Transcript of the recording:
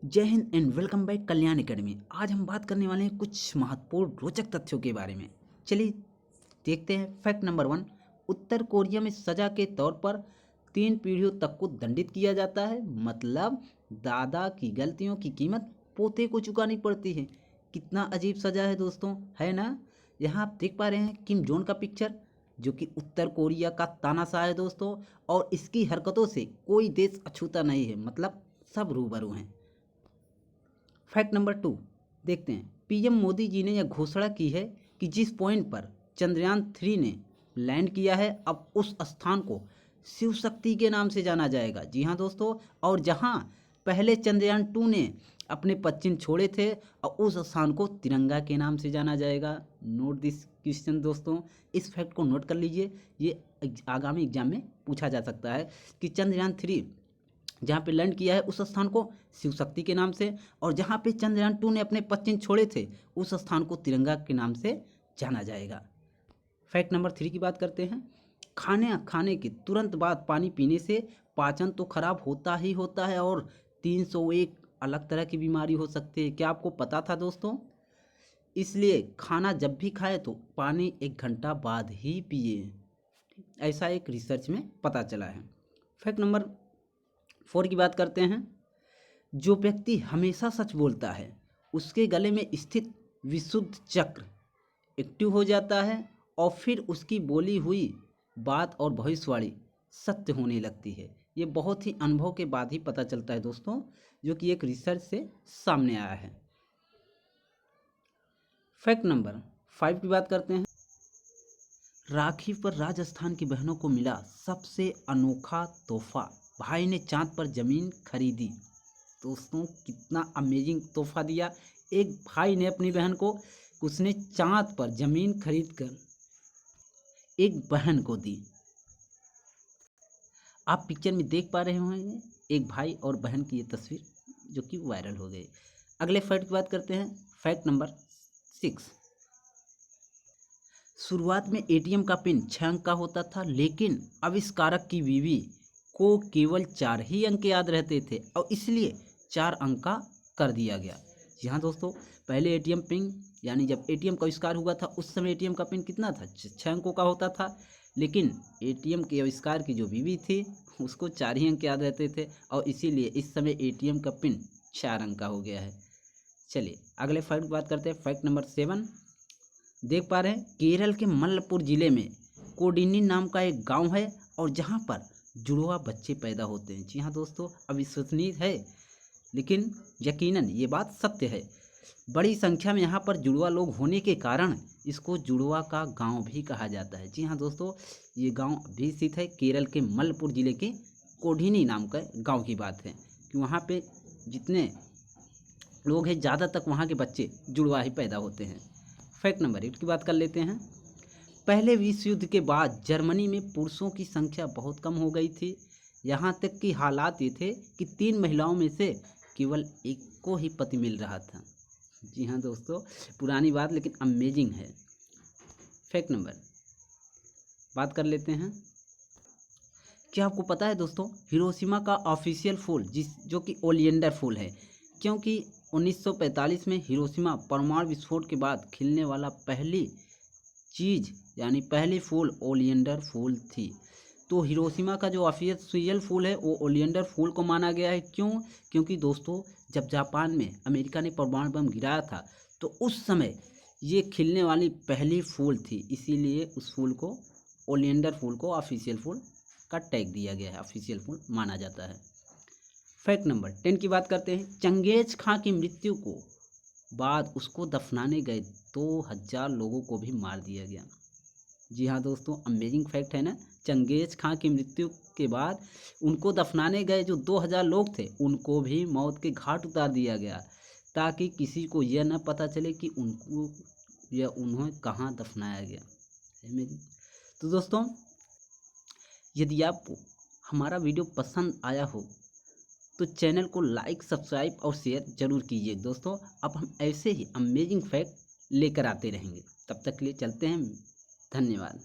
जय Hind and welcome back Kalyan academy. आज हम बात करने वाले हैं कुछ महत्वपूर्ण रोचक तथ्यों के बारे में। चलिए देखते हैं। फैक्ट नंबर 1, उत्तर कोरिया में सजा के तौर पर 3 पीढ़ियों तक को दंडित किया जाता है। मतलब दादा की गलतियों की कीमत पोते को चुकानी पड़ती है। कितना अजीब सजा है दोस्तों, है ना। यहाँ आप देख पा रहे हैं किम जोन का पिक्चर, जो कि उत्तर कोरिया का तानाशाह है दोस्तों, और इसकी हरकतों से कोई देश अछूता नहीं है। मतलब सब रूबरू हैं। फैक्ट नंबर 2 देखते हैं। पीएम मोदी जी ने यह घोषणा की है कि जिस पॉइंट पर चंद्रयान 3 ने लैंड किया है, अब उस स्थान को शिव शक्ति के नाम से जाना जाएगा। जी हाँ दोस्तों, और जहाँ पहले चंद्रयान 2 ने अपने पश्चिम छोड़े थे, और उस स्थान को तिरंगा के नाम से जाना जाएगा। नोट दिस क्वेश्चन दोस्तों, इस फैक्ट को नोट कर लीजिए। ये आगामी एग्जाम में पूछा जा सकता है कि चंद्रयान 3 जहाँ पे लैंड किया है उस स्थान को शिव शक्ति के नाम से, और जहाँ पे चंद्रयान 2 ने अपने पश्चिम छोड़े थे उस स्थान को तिरंगा के नाम से जाना जाएगा। फैक्ट नंबर 3 की बात करते हैं। खाने के तुरंत बाद पानी पीने से पाचन तो खराब होता ही होता है, और 301 अलग तरह की बीमारी हो सकती है। क्या आपको पता था दोस्तों? इसलिए खाना जब भी खाए तो पानी 1 घंटा बाद ही पिए, ऐसा एक रिसर्च में पता चला है। फैक्ट नंबर 4 की बात करते हैं। जो व्यक्ति हमेशा सच बोलता है उसके गले में स्थित विशुद्ध चक्र एक्टिव हो जाता है, और फिर उसकी बोली हुई बात और भविष्यवाणी सत्य होने लगती है। ये बहुत ही अनुभव के बाद ही पता चलता है दोस्तों, जो कि एक रिसर्च से सामने आया है। फैक्ट नंबर 5 की बात करते हैं। राखी पर राजस्थान की बहनों को मिला सबसे अनोखा तोहफा, भाई ने चांद पर जमीन खरीदी। दोस्तों कितना अमेजिंग तोहफा दिया एक भाई ने अपनी बहन को, उसने चांद पर जमीन खरीद कर एक बहन को दी। आप पिक्चर में देख पा रहे होंगे एक भाई और बहन की ये तस्वीर, जो कि वायरल हो गई। अगले फैक्ट की बात करते हैं। फैक्ट नंबर 6, शुरुआत में एटीएम का पिन 6 अंक का होता था, लेकिन आविष्कारक की बीवी को केवल 4 ही अंक याद रहते थे, और इसलिए 4 अंक का कर दिया गया। जी हाँ दोस्तों, पहले एटीएम पिन यानी जब एटीएम का आविष्कार हुआ था उस समय एटीएम का पिन कितना था? 6 अंकों का होता था, लेकिन एटीएम के आविष्कार की जो बीवी थी उसको 4 ही अंक याद रहते थे, और इसीलिए इस समय एटीएम का पिन 4 अंक का हो गया है। चलिए अगले फैक्ट की बात करते हैं। फैक्ट नंबर 7 देख पा रहे हैं। केरल के मलप्पुर जिले में कोडिनी नाम का एक गांव है, और जहां पर जुड़वा बच्चे पैदा होते हैं। जी हाँ दोस्तों, अविश्वसनीय है लेकिन यकीनन ये बात सत्य है। बड़ी संख्या में यहाँ पर जुड़वा लोग होने के कारण इसको जुड़वा का गांव भी कहा जाता है। जी हाँ दोस्तों, ये गांव भी स्थित है केरल के मलप्पुर जिले के कोडिनी नाम का गाँव की बात है, कि वहाँ पे जितने लोग हैं ज़्यादा तक वहाँ के बच्चे जुड़वा ही पैदा होते हैं। फैक्ट नंबर 8 की बात कर लेते हैं। पहले विश्व युद्ध के बाद जर्मनी में पुरुषों की संख्या बहुत कम हो गई थी। यहाँ तक कि हालात ये थे कि 3 महिलाओं में से केवल एक को ही पति मिल रहा था। जी हाँ दोस्तों, पुरानी बात लेकिन अमेजिंग है। फैक्ट नंबर बात कर लेते हैं। क्या आपको पता है दोस्तों, हिरोशिमा का ऑफिशियल फूल जो कि ओलिएंडर फूल है, क्योंकि 1945 में हिरोशिमा परमाणु विस्फोट के बाद खिलने वाला पहली चीज़ यानी पहली फूल ओलिएंडर फूल थी। तो हिरोशिमा का जो ऑफिशियल फूल है वो ओलिएंडर फूल को माना गया है। क्यों? क्योंकि दोस्तों जब जापान में अमेरिका ने परमाणु बम गिराया था तो उस समय ये खिलने वाली पहली फूल थी, इसीलिए उस फूल को ओलिएंडर फूल को ऑफिशियल फूल का टैग दिया गया है, ऑफिशियल फूल माना जाता है। फैक्ट नंबर 10 की बात करते हैं। चंगेज खां की मृत्यु को बाद उसको दफनाने गए 2000 लोगों को भी मार दिया गया। जी हाँ दोस्तों, अमेजिंग फैक्ट है ना। चंगेज खां की मृत्यु के बाद उनको दफनाने गए जो 2000 लोग थे उनको भी मौत के घाट उतार दिया गया, ताकि किसी को यह न पता चले कि उनको या उन्हें कहाँ दफनाया गया। अमेजिंग। तो दोस्तों यदि आपको हमारा वीडियो पसंद आया हो तो चैनल को लाइक, सब्सक्राइब और शेयर जरूर कीजिए दोस्तों। अब हम ऐसे ही अमेजिंग फैक्ट लेकर आते रहेंगे। तब तक के लिए चलते हैं। धन्यवाद।